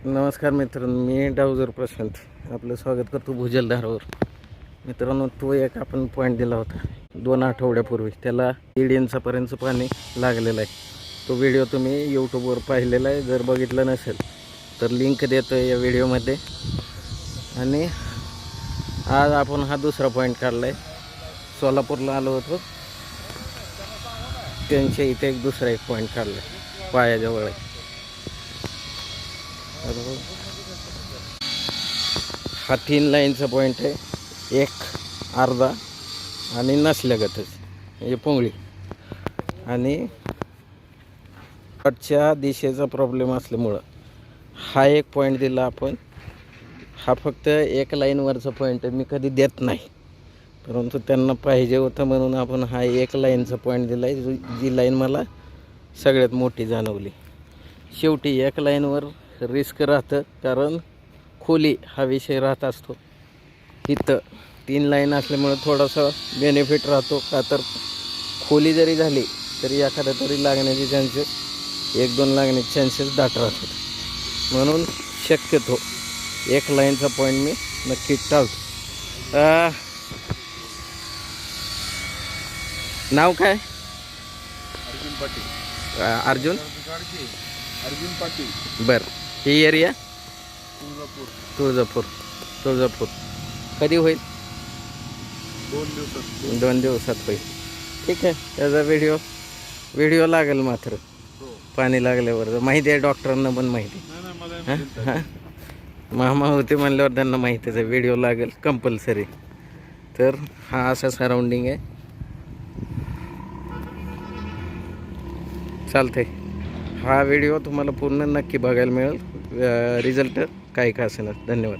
नमस्कार मित्रांनो, मी डावजर प्रशांत आपलं स्वागत करतो भुजलधारावर. मित्रांनो, तो एक आपण पॉईंट दिला होता 2 आठवड्यापूर्वी. त्याला 1.5 इंचापर्यंत पाणी लागलेलं आहे. तो व्हिडिओ तुम्ही यूट्यूबवर पाहिलेला आहे. जर बघितलं नसेल तर लिंक देतो या व्हिडिओमध्ये. आणि आज आपण हा दुसरा पॉईंट काढला आहे. सोलापूरला आलो होतो, त्यांच्या इथे एक दुसरा एक पॉईंट काढला आहे, पायाजवळ आहे. हा 3 लाईनचा पॉईंट आहे, एक अर्धा आणि नसल्यागतच हे पोंगळी. आणि कटच्या दिशेचा प्रॉब्लेम असल्यामुळं हा एक पॉईंट दिला आपण. हा फक्त एक लाईनवरचा पॉईंट मी कधी देत नाही, परंतु त्यांना पाहिजे होतं म्हणून आपण हा एक लाईनचा पॉईंट दिला आहे, जी लाईन मला सगळ्यात मोठी जाणवली. शेवटी एक लाईनवर रिस्क राहतं, कारण खोली हा विषय राहत असतो. इथं 3 लाईन असल्यामुळे थोडासा बेनिफिट राहतो, का तर खोली जरी झाली तरी एखाद्या तरी लागण्याचे चान्सेस, 1-2 लागण्याचे चान्सेस दाट राहतात. म्हणून शक्यतो एक लाईनचा पॉईंट मी नक्की टाळतो. नाव काय? अर्जुन पाटील. अर्जुन पाटील. बरं. ही एरिया तुळजापूर. तुळजापूर. कधी होईल? 2 दिवसात. 2 दिवसात होईल. ठीक आहे. त्याचा व्हिडिओ लागेल मात्र पाणी लागल्यावर. माहिती आहे डॉक्टरांना पण माहिती. हां, मामा होते म्हणल्यावर त्यांना माहितीच आहे, व्हिडिओ लागेल कंपल्सरी. तर हा असा सराउंडिंग आहे. चालतंय. हा व्हिडिओ तुम्हाला पूर्ण नक्की बघायला मिळेल. रिझल्ट काही का असेना. धन्यवाद.